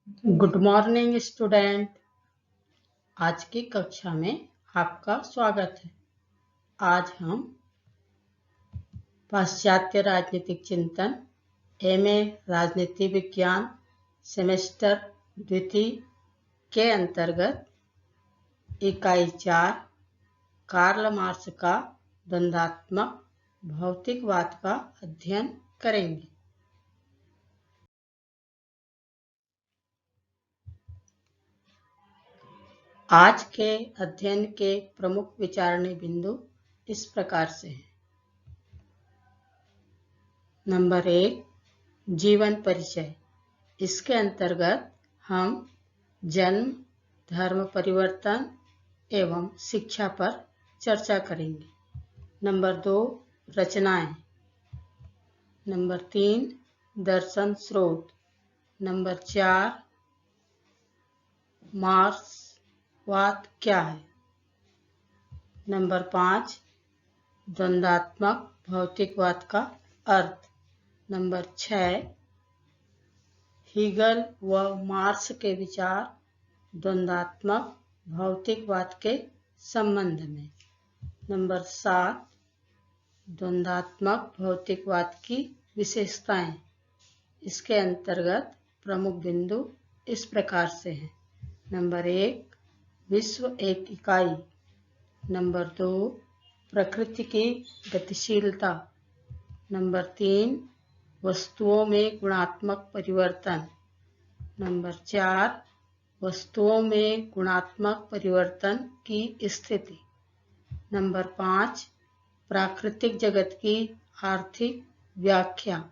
Good morning student. आज की कक्षा में आपका स्वागत है। आज हम पाश्चात्य राजनीतिक चिंतन एमए राजनीति विज्ञान सेमेस्टर द्वितीय के अंतर्गत इकाई 4 कार्ल मार्क्स का द्वंद्वात्मक भौतिकवाद का अध्ययन करेंगे। आज के अध्ययन के प्रमुख विचारणीय बिंदु इस प्रकार से हैं। नंबर 1, जीवन परिचय। इसके अंतर्गत हम जन्म, धर्म परिवर्तन एवं शिक्षा पर चर्चा करेंगे। नंबर 2, रचनाएं। नंबर 3, दर्शन स्रोत। नंबर 4, मार्क्सवाद क्या है। नंबर 5, द्वंद्वात्मक भौतिकवाद का अर्थ। नंबर 6, हीगल व मार्क्स के विचार द्वंद्वात्मक भौतिकवाद के संबंध में। नंबर 7, द्वंद्वात्मक भौतिकवाद की विशेषताएं। इसके अंतर्गत प्रमुख बिंदु इस प्रकार से हैं। नंबर 1, विश्व एक इकाई। नंबर 2, प्रकृति की गतिशीलता। नंबर 3, वस्तुओं में गुणात्मक परिवर्तन। नंबर 4, वस्तुओं में गुणात्मक परिवर्तन की स्थिति। नंबर 5, प्राकृतिक जगत की आर्थिक व्याख्या।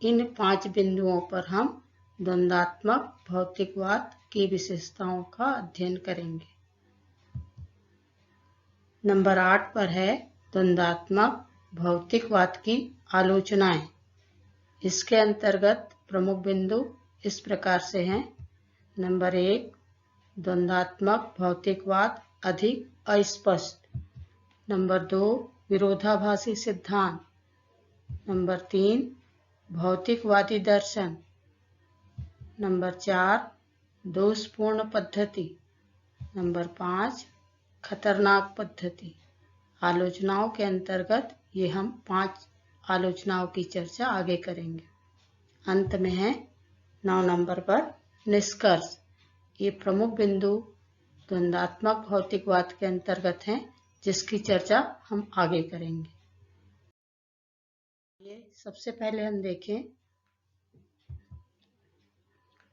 इन 5 बिंदुओं पर हम द्वंद्वात्मक भौतिकवाद की विशेषताओं का अध्ययन करेंगे। नंबर 8 पर है द्वंद्वात्मक भौतिकवाद की आलोचनाएं। इसके अंतर्गत प्रमुख बिंदु इस प्रकार से हैं। नंबर 1, द्वंद्वात्मक भौतिकवाद अधिक अस्पष्ट। नंबर 2, विरोधाभासी सिद्धांत। नंबर 3, भौतिकवादी दर्शन। नंबर 4, दोषपूर्ण पद्धति। नंबर 5, खतरनाक पद्धति। आलोचनाओं के अंतर्गत ये हम 5 आलोचनाओं की चर्चा आगे करेंगे। अंत में है 9 नंबर पर निष्कर्ष। ये प्रमुख बिंदु द्वंद्वात्मक भौतिकवाद के अंतर्गत हैं, जिसकी चर्चा हम आगे करेंगे। ये सबसे पहले हम देखें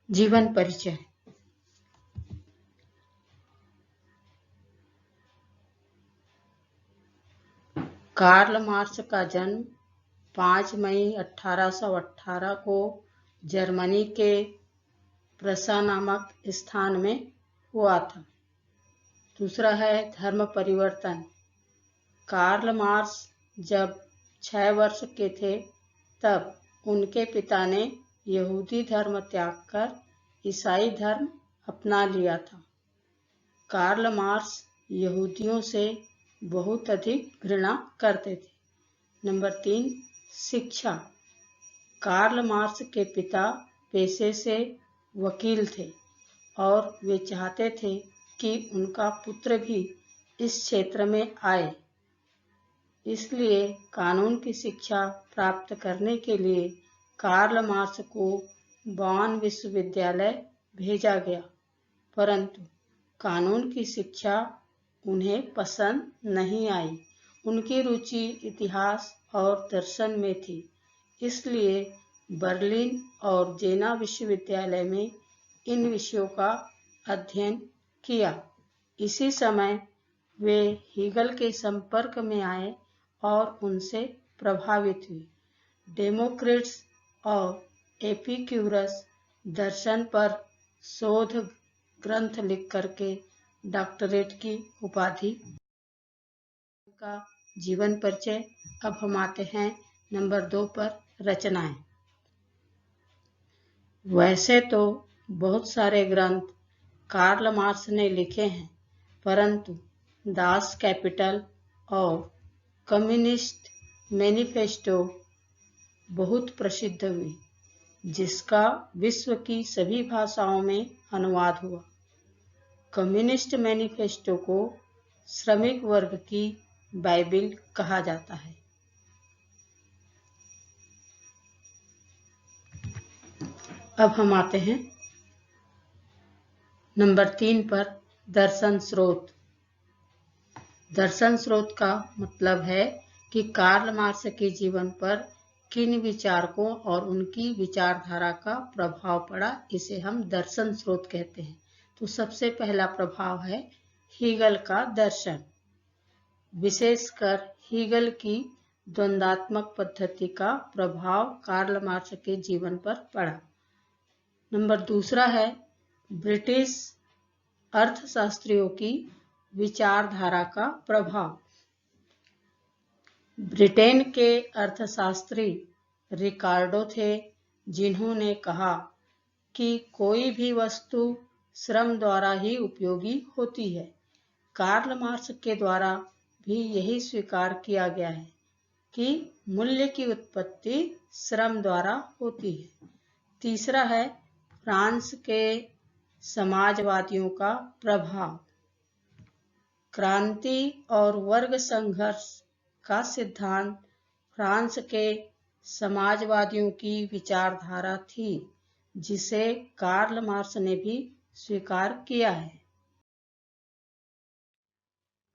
जीवन परिचय। कार्ल मार्क्स का जन्म 5 मई 1818 को जर्मनी के प्रसा नामक स्थान में हुआ था। दूसरा है धर्म परिवर्तन। कार्ल मार्क्स जब 6 वर्ष के थे तब उनके पिता ने यहूदी धर्म त्याग कर ईसाई धर्म अपना लिया था। कार्ल मार्क्स यहूदियों से बहुत अधिक घृणा करते थे। नंबर 3, शिक्षा। कार्ल मार्क्स के पिता पेशे से वकील थे और वे चाहते थे कि उनका पुत्र भी इस क्षेत्र में आए। इसलिए कानून की शिक्षा प्राप्त करने के लिए कार्ल मार्क्स को बॉन विश्वविद्यालय भेजा गया, परंतु कानून की शिक्षा उन्हें पसंद नहीं आई। उनकी रुचि इतिहास और दर्शन में थी, इसलिए बर्लिन और जेना विश्वविद्यालय में इन विषयों का अध्ययन किया। इसी समय वे हीगल के संपर्क में आए और उनसे प्रभावित हुए। डेमोक्रिट्स और एपिक्यूरस दर्शन पर शोध ग्रंथ लिख करके डॉक्टरेट की उपाधि का जीवन परिचय। अब हम आते हैं नंबर 2 पर रचनाएं। वैसे तो बहुत सारे ग्रंथ कार्ल मार्क्स ने लिखे हैं, परंतु दास कैपिटल और कम्युनिस्ट मैनिफेस्टो बहुत प्रसिद्ध हुई। जिसका विश्व की सभी भाषाओं में अनुवाद हुआ। कम्युनिस्ट मैनिफेस्टो को श्रमिक वर्ग की बाइबिल कहा जाता है। अब हम आते हैं नंबर 3 पर, दर्शन स्रोत। दर्शन स्रोत का मतलब है कि कार्ल मार्क्स के जीवन पर किन विचारकों और उनकी विचारधारा का प्रभाव पड़ा, इसे हम दर्शन स्रोत कहते हैं। तो सबसे पहला प्रभाव है हीगल का दर्शन। विशेषकर हीगल की द्वंद्वात्मक पद्धति का प्रभाव कार्ल मार्क्स के जीवन पर पड़ा। नंबर दूसरा है ब्रिटिश अर्थशास्त्रियों की विचारधारा का प्रभाव। ब्रिटेन के अर्थशास्त्री रिकार्डो थे, जिन्होंने कहा कि कोई भी वस्तु श्रम द्वारा ही उपयोगी होती है। कार्ल मार्क्स के द्वारा भी यही स्वीकार किया गया है कि मूल्य की उत्पत्ति श्रम द्वारा होती है। तीसरा है फ्रांस के समाजवादियों का प्रभाव। क्रांति और वर्ग संघर्ष का सिद्धांत फ्रांस के समाजवादियों की विचारधारा थी, जिसे कार्ल मार्क्स ने भी स्वीकार किया है।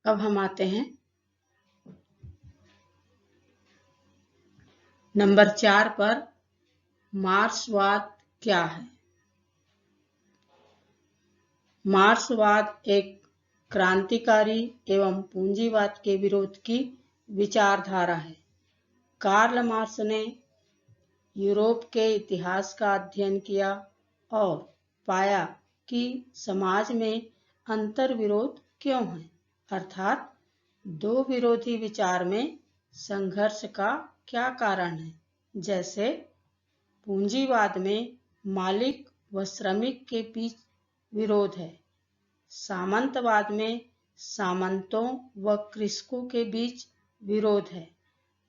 अब हम आते हैं नंबर 4 पर, मार्क्सवाद क्या है। मार्क्सवाद एक क्रांतिकारी एवं पूंजीवाद के विरोध की विचारधारा है। कार्ल मार्क्स ने यूरोप के इतिहास का अध्ययन किया और पाया कि समाज में अंतर विरोध क्यों है, अर्थात दो विरोधी विचार में संघर्ष का क्या कारण है। जैसे पूंजीवाद में मालिक व श्रमिक के बीच विरोध है, सामंतवाद में सामंतों व कृषकों के बीच विरोध है,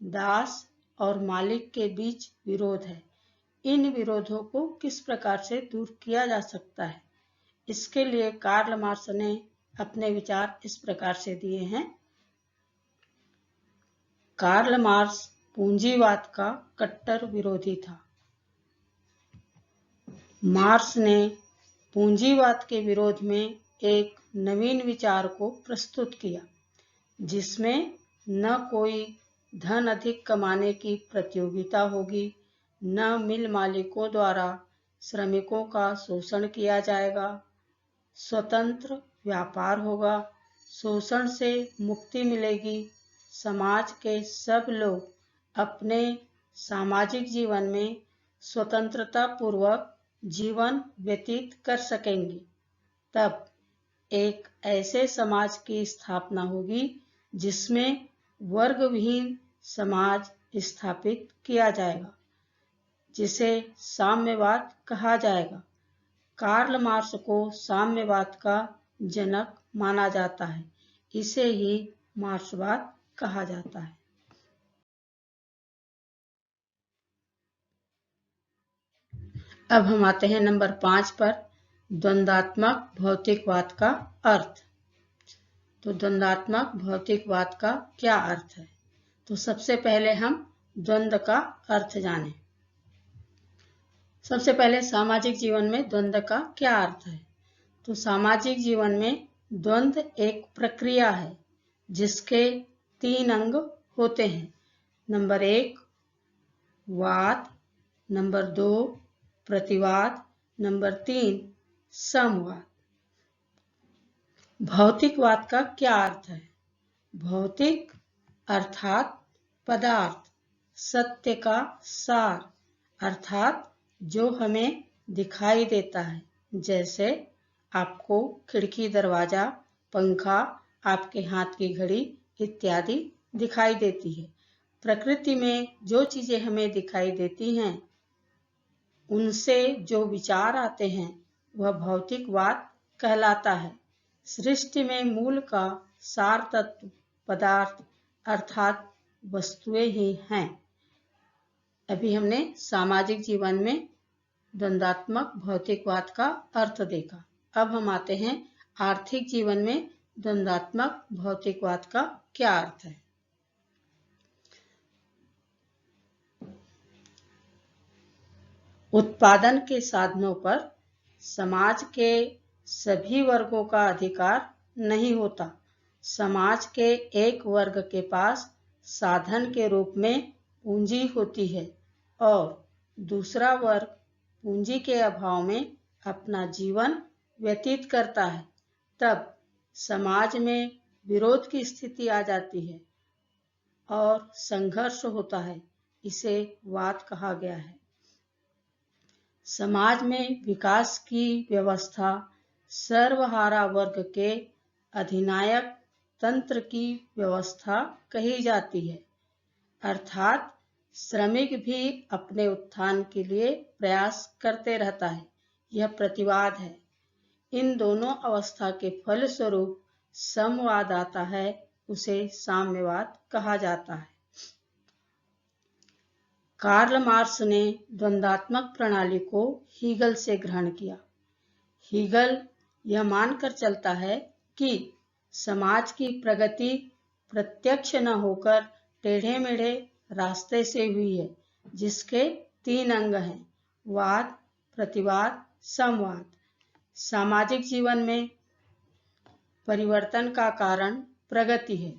दास और मालिक के बीच विरोध है। इन विरोधों को किस प्रकार से दूर किया जा सकता है, इसके लिए कार्ल मार्क्स ने अपने विचार इस प्रकार से दिए हैं। कार्ल मार्क्स पूंजीवाद का कट्टर विरोधी था। मार्क्स ने पूंजीवाद के विरोध में एक नवीन विचार को प्रस्तुत किया, जिसमें न कोई धन अधिक कमाने की प्रतियोगिता होगी, न मिल मालिकों द्वारा श्रमिकों का शोषण किया जाएगा, स्वतंत्र व्यापार होगा, शोषण से मुक्ति मिलेगी, समाज के सब लोग अपने सामाजिक जीवन में स्वतंत्रता पूर्वक जीवन व्यतीत कर सकेंगे। तब एक ऐसे समाज की स्थापना होगी जिसमें वर्गविहीन समाज स्थापित किया जाएगा, जिसे साम्यवाद कहा जाएगा। कार्ल मार्क्स को साम्यवाद का जनक माना जाता है, इसे ही मार्क्सवाद कहा जाता है। अब हम आते हैं नंबर 5 पर, द्वंद्वात्मक भौतिकवाद का अर्थ। तो द्वंद्वात्मक भौतिकवाद का क्या अर्थ है? तो सबसे पहले हम द्वंद्व का अर्थ जानें। सबसे पहले सामाजिक जीवन में द्वंद्व का क्या अर्थ है? तो सामाजिक जीवन में द्वंद्व एक प्रक्रिया है जिसके 3 अंग होते हैं। नंबर 1 वाद, नंबर 2 प्रतिवाद, नंबर 3 समवाद। भौतिकवाद का क्या अर्थ है? भौतिक अर्थात पदार्थ, सत्य का सार अर्थात जो हमें दिखाई देता है, जैसे आपको खिड़की, दरवाजा, पंखा, आपके हाथ की घड़ी इत्यादि दिखाई देती है। प्रकृति में जो चीजें हमें दिखाई देती हैं, उनसे जो विचार आते हैं वह भौतिकवाद कहलाता है। सृष्टि में मूल का सार तत्व पदार्थ अर्थात वस्तुएं ही हैं। अभी हमने सामाजिक जीवन में द्वंद्वात्मक भौतिकवाद का अर्थ देखा। अब हम आते हैं आर्थिक जीवन में द्वंद्वात्मक भौतिकवाद का क्या अर्थ है। उत्पादन के साधनों पर समाज के सभी वर्गों का अधिकार नहीं होता। समाज के एक वर्ग के पास साधन के रूप में पूंजी होती है और दूसरा वर्ग पूंजी के अभाव में अपना जीवन व्यतीत करता है। तब समाज में विरोध की स्थिति आ जाती है और संघर्ष होता है। इसे वाद कहा गया है। समाज में विकास की व्यवस्था सर्वहारा वर्ग के अधिनायक तंत्र की व्यवस्था कही जाती है, अर्थात श्रमिक भी अपने उत्थान के लिए प्रयास करते रहता है। यह प्रतिवाद है। इन दोनों अवस्था के फलस्वरूप समवाद आता है, उसे साम्यवाद कहा जाता है। कार्ल मार्क्स ने द्वंद्वात्मक प्रणाली को हीगल से ग्रहण किया। हीगल यह मानकर चलता है कि समाज की प्रगति प्रत्यक्ष न होकर टेढ़े मेढ़े रास्ते से हुई है, जिसके 3 अंग हैं: वाद, प्रतिवाद, समवाद। सामाजिक जीवन में परिवर्तन का कारण प्रगति है,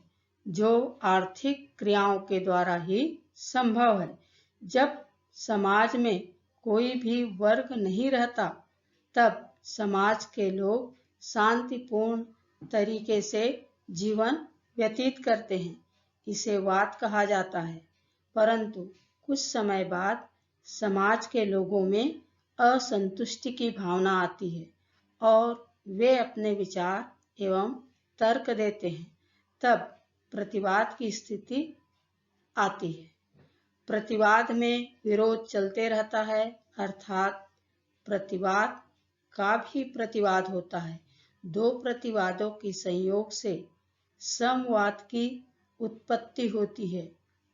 जो आर्थिक क्रियाओं के द्वारा ही संभव है। जब समाज में कोई भी वर्ग नहीं रहता, तब समाज के लोग शांतिपूर्ण तरीके से जीवन व्यतीत करते हैं। इसे वाद कहा जाता है। परंतु कुछ समय बाद समाज के लोगों में असंतुष्टि की भावना आती है और वे अपने विचार एवं तर्क देते हैं। तब प्रतिवाद की स्थिति आती है। प्रतिवाद में विरोध चलते रहता है, अर्थात प्रतिवाद का भी प्रतिवाद होता है। 2 प्रतिवादों के संयोग से समवाद की उत्पत्ति होती है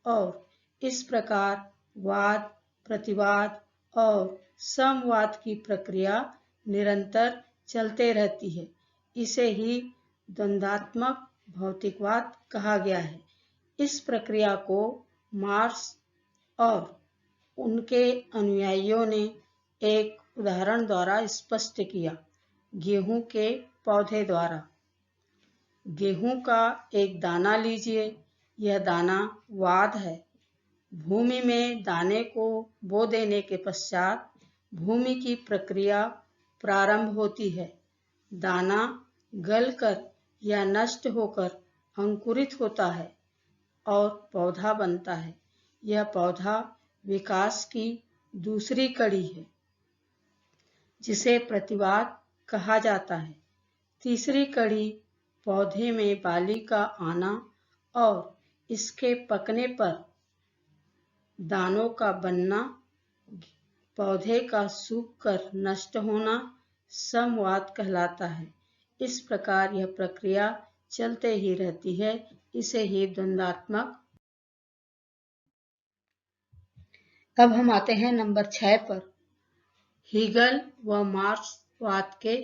और इस प्रकार वाद, प्रतिवाद और समवाद की प्रक्रिया निरंतर चलते रहती है। इसे ही द्वंद्वात्मक भौतिकवाद कहा गया है। इस प्रक्रिया को मार्क्स और उनके अनुयायियों ने एक उदाहरण द्वारा स्पष्ट किया: गेहूं के पौधे द्वारा। गेहूं का एक दाना लीजिए। यह दाना वाद है। भूमि में दाने को बो देने के पश्चात भूमि की प्रक्रिया प्रारंभ होती है। दाना गलकर या नष्ट होकर अंकुरित होता है और पौधा बनता है। यह पौधा विकास की दूसरी कड़ी है, जिसे प्रतिवाद कहा जाता है। तीसरी कड़ी पौधे में बाली का आना और इसके पकने पर दानों का बनना, पौधे का सूखकर नष्ट होना समवाद कहलाता है। इस प्रकार यह प्रक्रिया चलते ही रहती है। इसे ही द्वंद्वात्मक। अब हम आते हैं नंबर 6 पर। हीगल व मार्क्सवाद के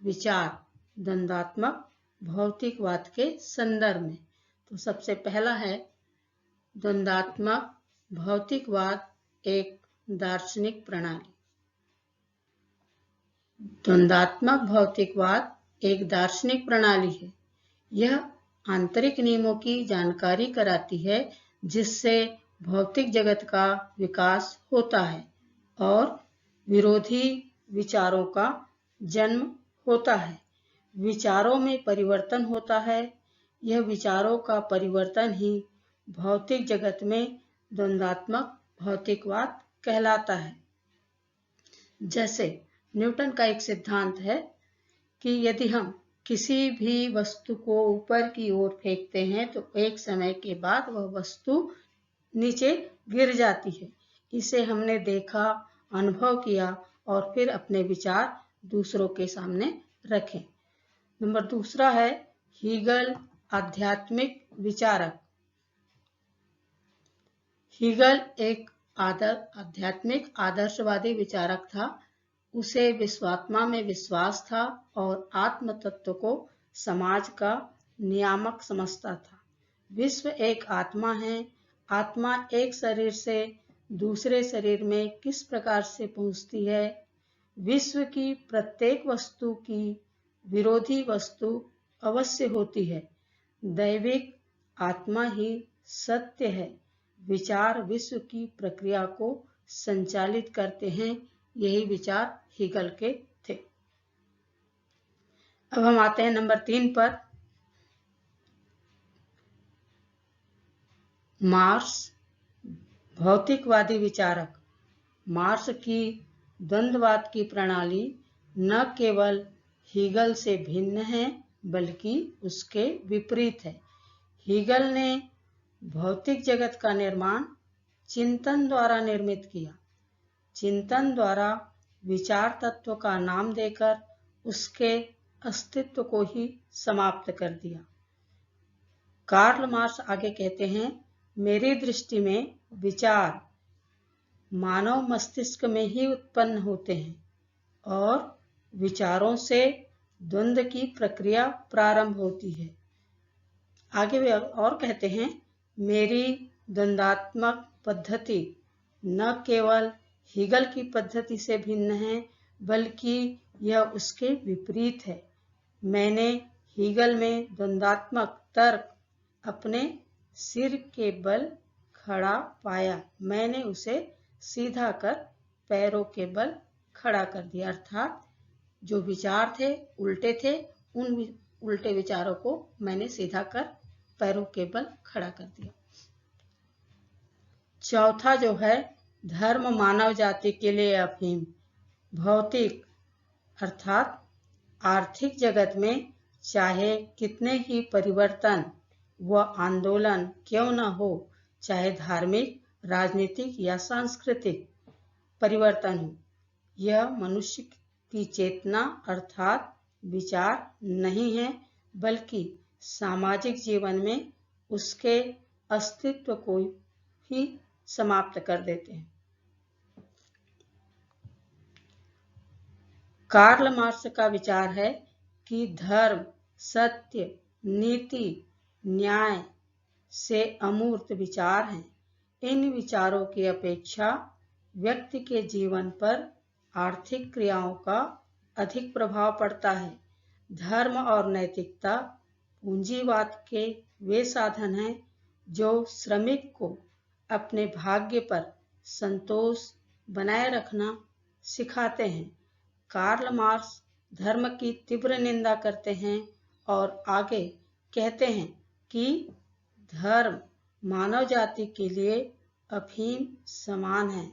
विचार द्वंद्वात्मक भौतिकवाद के संदर्भ में। तो सबसे पहला है द्वंद्वात्मक भौतिकवाद एक दार्शनिक प्रणाली। द्वंद्वात्मक भौतिकवाद एक दार्शनिक प्रणाली है। यह आंतरिक नियमों की जानकारी कराती है, जिससे भौतिक जगत का विकास होता है और विरोधी विचारों का जन्म होता है। विचारों में परिवर्तन होता है। यह विचारों का परिवर्तन ही भौतिक जगत में द्वंद्वात्मक भौतिकवाद कहलाता है। जैसे न्यूटन का एक सिद्धांत है कि यदि हम किसी भी वस्तु को ऊपर की ओर फेंकते हैं तो एक समय के बाद वह वस्तु नीचे गिर जाती है। इसे हमने देखा, अनुभव किया और फिर अपने विचार दूसरों के सामने रखे। नंबर दूसरा है हीगल आध्यात्मिक विचारक। हीगल एक आध्यात्मिक आदर्शवादी विचारक था। उसे विश्वात्मा में विश्वास था और आत्म तत्व को समाज का नियामक समझता था। विश्व एक आत्मा है। आत्मा एक शरीर से दूसरे शरीर में किस प्रकार से पहुंचती है? विश्व की प्रत्येक वस्तु की विरोधी वस्तु अवश्य होती है। दैविक आत्मा ही सत्य है। विचार विश्व की प्रक्रिया को संचालित करते हैं। यही विचार हीगल के थे। अब हम आते हैं नंबर 3 पर। मार्क्स भौतिकवादी विचारक। मार्क्स की द्वंद्ववाद की प्रणाली न केवल हीगल से भिन्न है बल्कि उसके विपरीत है। हीगल ने भौतिक जगत का निर्माण चिंतन द्वारा निर्मित किया। चिंतन द्वारा विचार तत्व का नाम देकर उसके अस्तित्व को ही समाप्त कर दिया। कार्ल मार्क्स आगे कहते हैं, मेरी दृष्टि में विचार मानव मस्तिष्क में ही उत्पन्न होते हैं और विचारों से द्वंद्व की प्रक्रिया प्रारंभ होती है। आगे वे और कहते हैं, मेरी द्वंद्वात्मक पद्धति न केवल हीगल की पद्धति से भिन्न है बल्कि यह उसके विपरीत है। मैंने हीगल में द्वंद्वात्मक तर्क अपने सिर के बल खड़ा पाया। मैंने उसे सीधा कर पैरों के बल खड़ा कर दिया। अर्थात जो विचार थे उल्टे थे, उन उल्टे विचारों को मैंने सीधा कर पैरों के बल खड़ा कर दिया। चौथा जो है, धर्म मानव जाति के लिए अफीम। भौतिक अर्थात आर्थिक जगत में चाहे कितने ही परिवर्तन व आंदोलन क्यों न हो, चाहे धार्मिक, राजनीतिक या सांस्कृतिक परिवर्तन हो, यह मनुष्य की चेतना अर्थात विचार नहीं है बल्कि सामाजिक जीवन में उसके अस्तित्व को ही समाप्त कर देते हैं। कार्ल मार्क्स का विचार है कि धर्म, सत्य, नीति, न्याय से अमूर्त विचार हैं। इन विचारों की अपेक्षा व्यक्ति के जीवन पर आर्थिक क्रियाओं का अधिक प्रभाव पड़ता है। धर्म और नैतिकता पूंजीवाद के वे साधन हैं जो श्रमिक को अपने भाग्य पर संतोष बनाए रखना सिखाते हैं। कार्ल मार्क्स धर्म की तीव्र निंदा करते हैं और आगे कहते हैं कि धर्म मानव जाति के लिए अफीम समान है।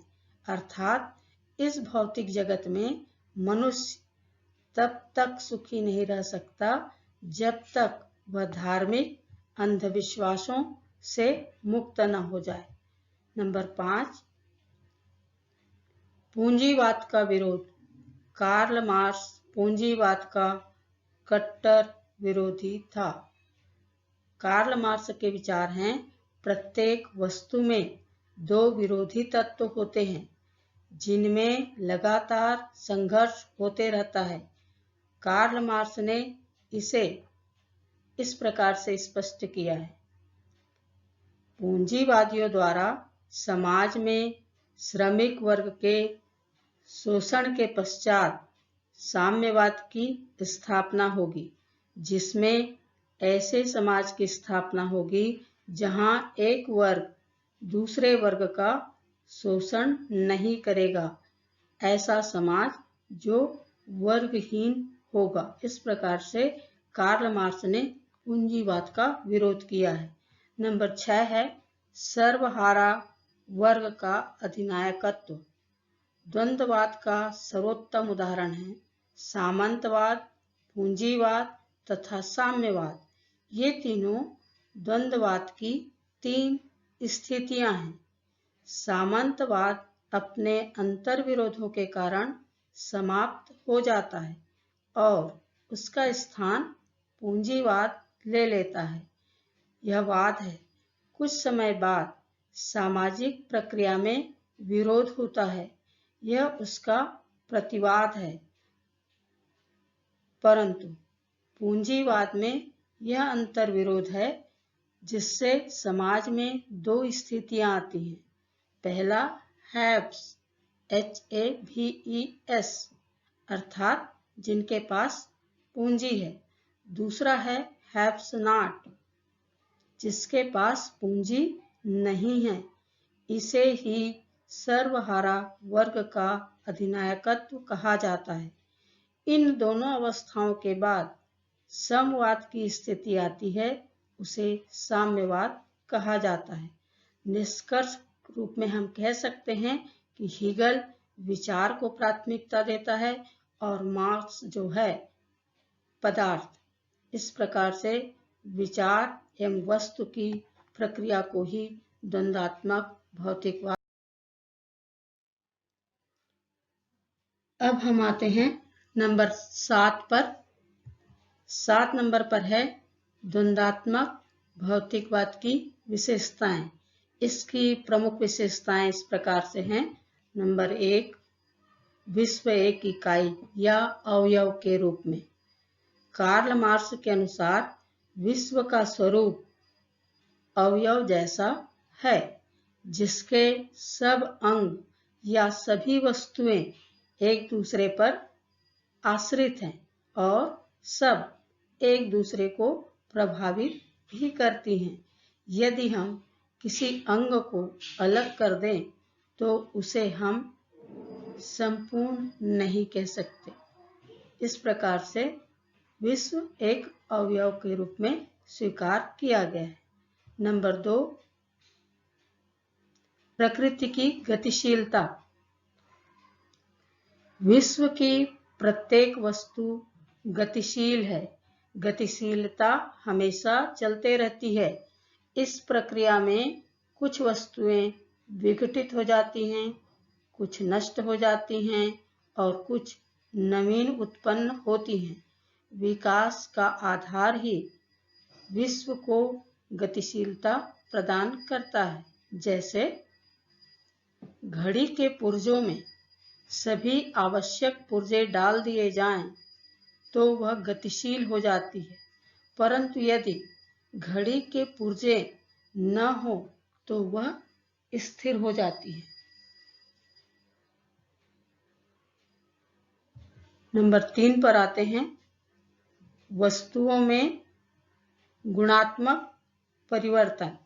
अर्थात इस भौतिक जगत में मनुष्य तब तक सुखी नहीं रह सकता जब तक वह धार्मिक अंधविश्वासों से मुक्त न हो जाए। नंबर 5, पूंजीवाद का विरोध। कार्ल मार्क्स पूंजीवाद का कट्टर विरोधी था। कार्ल मार्क्स के विचार हैं, प्रत्येक वस्तु में दो विरोधी तत्व होते हैं जिनमें लगातार संघर्ष होते रहता है। कार्ल मार्क्स ने इसे इस प्रकार से स्पष्ट किया है, पूंजीवादियों द्वारा समाज में श्रमिक वर्ग के शोषण के पश्चात साम्यवाद की स्थापना होगी, जिसमें ऐसे समाज की स्थापना होगी जहां एक वर्ग दूसरे वर्ग का शोषण नहीं करेगा, ऐसा समाज जो वर्गहीन होगा। इस प्रकार से कार्ल मार्क्स ने पूंजीवाद का विरोध किया है। नंबर 6 है, सर्वहारा वर्ग का अधिनायकत्व। द्वंद्ववाद का सर्वोत्तम उदाहरण है सामंतवाद, पूंजीवाद तथा साम्यवाद। ये तीनों द्वंद्ववाद की 3 स्थितियां हैं। सामंतवाद अपने अंतर्विरोधों के कारण समाप्त हो जाता है और उसका स्थान पूंजीवाद ले लेता है। यह वाद है, कुछ समय बाद सामाजिक प्रक्रिया में विरोध होता है, यह उसका प्रतिवाद है। परंतु पूंजीवाद में यह अंतर्विरोध है, जिससे समाज में दो स्थितियां आती हैं। पहला हैव्स, HAVES, अर्थात जिनके पास पूंजी है। दूसरा है हैव्स नॉट, जिसके पास पूंजी नहीं है। इसे ही सर्वहारा वर्ग का अधिनायकत्व कहा जाता है। इन दोनों अवस्थाओं के बाद समवाद की स्थिति आती है, उसे साम्यवाद कहा जाता है। निष्कर्ष रूप में हम कह सकते हैं कि हीगल विचार को प्राथमिकता देता है और मार्क्स जो है पदार्थ। इस प्रकार से विचार एवं वस्तु की प्रक्रिया को ही द्वंद्वात्मक भौतिकवाद। अब हम आते हैं नंबर 7 पर। 7 नंबर पर है द्वंद्वात्मक भौतिकवाद की विशेषताएं। इसकी प्रमुख विशेषताएं इस प्रकार से हैं। नंबर 1, विश्व एक इकाई या अवयव के रूप में। कार्ल मार्क्स के अनुसार विश्व का स्वरूप अवयव जैसा है, जिसके सब अंग या सभी वस्तुएं एक दूसरे पर आश्रित हैं और सब एक दूसरे को प्रभावित भी करती हैं। यदि हम किसी अंग को अलग कर दें तो उसे हम संपूर्ण नहीं कह सकते। इस प्रकार से विश्व एक अवयव के रूप में स्वीकार किया गया है। नंबर 2, प्रकृति की गतिशीलता। विश्व की प्रत्येक वस्तु गतिशील है। गतिशीलता हमेशा चलते रहती है। इस प्रक्रिया में कुछ वस्तुएं विघटित हो जाती हैं, कुछ नष्ट हो जाती हैं और कुछ नवीन उत्पन्न होती हैं। विकास का आधार ही विश्व को गतिशीलता प्रदान करता है। जैसे घड़ी के पुर्जों में सभी आवश्यक पुर्जे डाल दिए जाएं तो वह गतिशील हो जाती है, परंतु यदि घड़ी के पुर्जे न हो तो वह स्थिर हो जाती है। नंबर 3 पर आते हैं वस्तुओं में गुणात्मक परिवर्तन।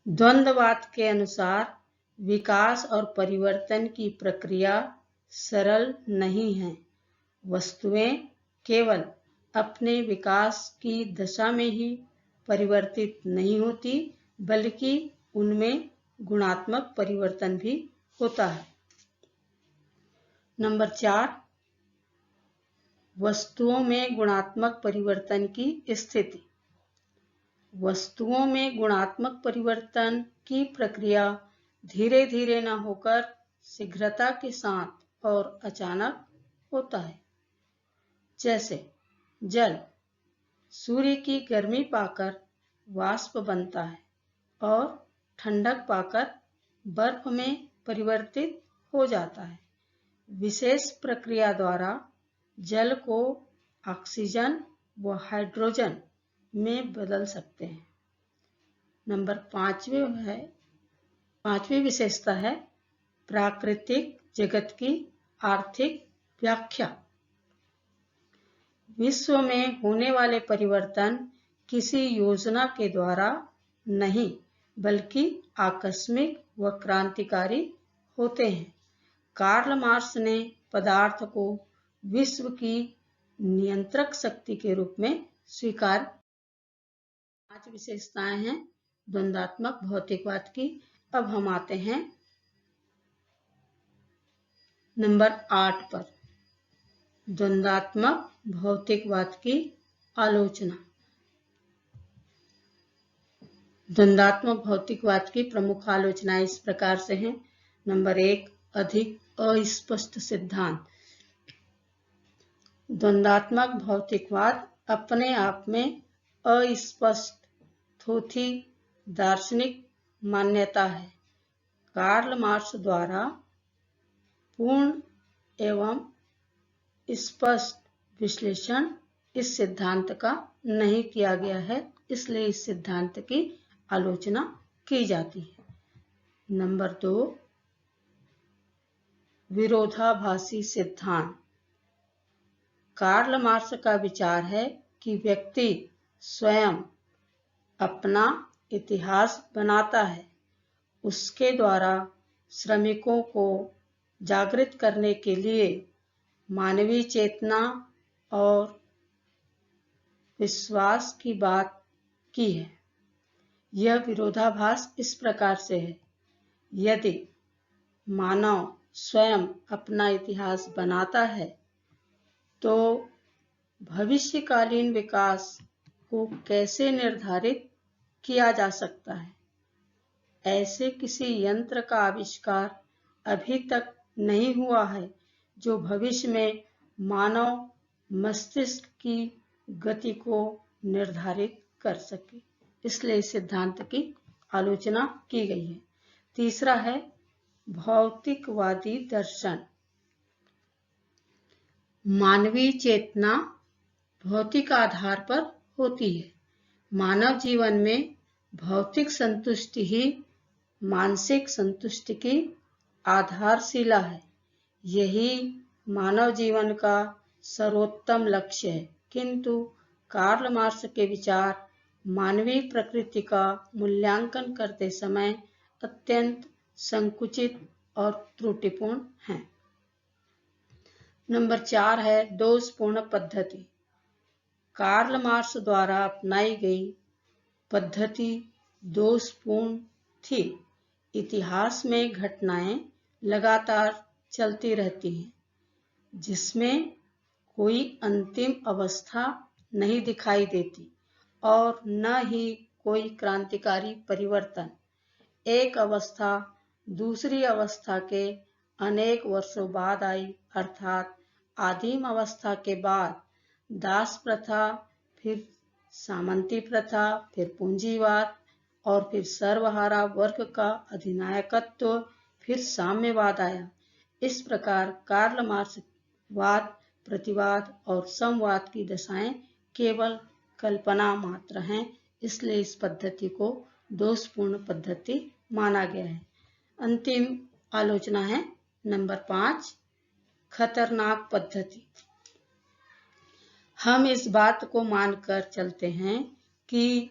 द्वंद्ववाद के अनुसार विकास और परिवर्तन की प्रक्रिया सरल नहीं है। वस्तुएं केवल अपने विकास की दशा में ही परिवर्तित नहीं होती, बल्कि उनमें गुणात्मक परिवर्तन भी होता है। नंबर 4, वस्तुओं में गुणात्मक परिवर्तन की स्थिति। वस्तुओं में गुणात्मक परिवर्तन की प्रक्रिया धीरे धीरे न होकर शीघ्रता के साथ और अचानक होता है। जैसे जल सूर्य की गर्मी पाकर वाष्प बनता है और ठंडक पाकर बर्फ में परिवर्तित हो जाता है। विशेष प्रक्रिया द्वारा जल को ऑक्सीजन व हाइड्रोजन में बदल सकते हैं। नंबर 5वीं विशेषता है प्राकृतिक जगत की आर्थिक व्याख्या। विश्व में होने वाले परिवर्तन किसी योजना के द्वारा नहीं, बल्कि आकस्मिक व क्रांतिकारी होते हैं। कार्ल मार्क्स ने पदार्थ को विश्व की नियंत्रक शक्ति के रूप में स्वीकार। 5 विशेषताएं हैं द्वंद्वात्मक भौतिकवाद की। अब हम आते हैं नंबर 8 पर, द्वंद्वात्मक भौतिकवाद की आलोचना। द्वंद्वात्मक भौतिकवाद की प्रमुख आलोचनाएं इस प्रकार से हैं। नंबर 1, अधिक अस्पष्ट सिद्धांत। द्वंद्वात्मक भौतिकवाद अपने आप में अस्पष्ट थोथी दार्शनिक मान्यता है। कार्ल मार्क्स द्वारा पूर्ण एवं स्पष्ट विश्लेषण इस सिद्धांत का नहीं किया गया है, इसलिए इस सिद्धांत की आलोचना की जाती है। नंबर 2, विरोधाभासी सिद्धांत। कार्ल मार्क्स का विचार है कि व्यक्ति स्वयं अपना इतिहास बनाता है। उसके द्वारा श्रमिकों को जागृत करने के लिए मानवीय चेतना और विश्वास की बात की है। यह विरोधाभास इस प्रकार से है, यदि मानव स्वयं अपना इतिहास बनाता है तो भविष्यकालीन विकास को कैसे निर्धारित किया जा सकता है? ऐसे किसी यंत्र का आविष्कार अभी तक नहीं हुआ है जो भविष्य में मानव मस्तिष्क की गति को निर्धारित कर सके, इसलिए इस सिद्धांत की आलोचना की गई है। तीसरा है भौतिकवादी दर्शन। मानवीय चेतना भौतिक आधार पर होती है। मानव जीवन में भौतिक संतुष्टि ही मानसिक संतुष्टि की आधारशिला है। यही मानव जीवन का सर्वोत्तम लक्ष्य है। किंतु कार्ल मार्क्स के विचार मानवीय प्रकृति का मूल्यांकन करते समय अत्यंत संकुचित और त्रुटिपूर्ण हैं। नंबर 4 है दोषपूर्ण पद्धति। कार्ल मार्क्स द्वारा अपनाई गई पद्धति दोषपूर्ण थी। इतिहास में घटनाएं लगातार चलती रहती हैं, जिसमें कोई अंतिम अवस्था नहीं दिखाई देती और न ही कोई क्रांतिकारी परिवर्तन। एक अवस्था दूसरी अवस्था के अनेक वर्षों बाद आई, अर्थात आदिम अवस्था के बाद दास प्रथा, फिर सामंती प्रथा, फिर पूंजीवाद और फिर सर्वहारा वर्ग का अधिनायकत्व, फिर साम्यवाद आया। इस प्रकार कार्ल मार्क्स वाद, प्रतिवाद और समवाद की दशाएं केवल कल्पना मात्र हैं, इसलिए इस पद्धति को दोषपूर्ण पद्धति माना गया है। अंतिम आलोचना है नंबर 5, खतरनाक पद्धति। हम इस बात को मानकर चलते हैं कि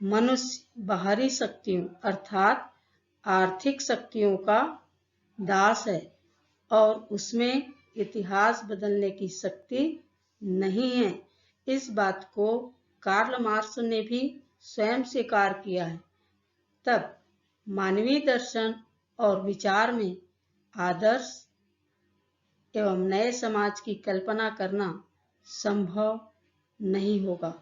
मनुष्य बाहरी शक्तियों अर्थात आर्थिक शक्तियों का दास है और उसमें इतिहास बदलने की शक्ति नहीं है। इस बात को कार्ल मार्क्स ने भी स्वयं स्वीकार किया है। तब मानवीय दर्शन और विचार में आदर्श एवं नए समाज की कल्पना करना संभव नहीं होगा।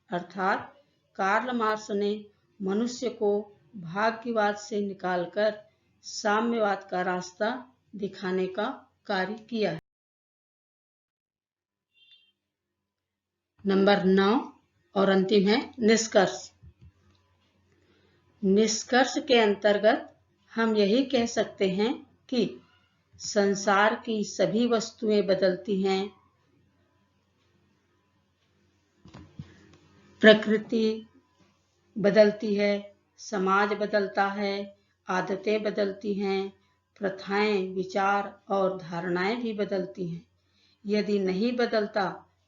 अर्थात कार्ल मार्क्स ने मनुष्य को भाग्यवाद से निकालकर साम्यवाद का रास्ता दिखाने का कार्य किया है। नंबर 9 और अंतिम है निष्कर्ष। निष्कर्ष के अंतर्गत हम यही कह सकते हैं कि संसार की सभी वस्तुएं बदलती हैं, प्रकृति बदलती है, समाज बदलता है, आदतें बदलती हैं, प्रथाएं, विचार और धारणाएं भी बदलती हैं। यदि नहीं बदलता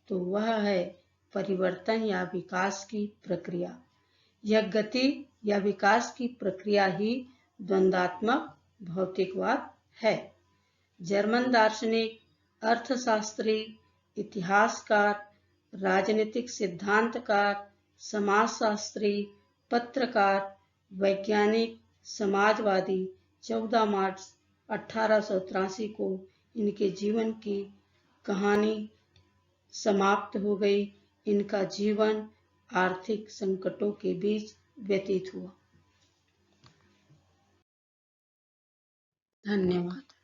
तो वह है परिवर्तन या विकास की प्रक्रिया। यह गति या विकास की प्रक्रिया ही द्वंद्वात्मक भौतिकवाद है। जर्मन दार्शनिक, अर्थशास्त्री, इतिहासकार, राजनीतिक सिद्धांतकार, समाजशास्त्री, पत्रकार, वैज्ञानिक, समाजवादी 14 मार्च 1883 को इनके जीवन की कहानी समाप्त हो गई। इनका जीवन आर्थिक संकटों के बीच व्यतीत हुआ। धन्यवाद।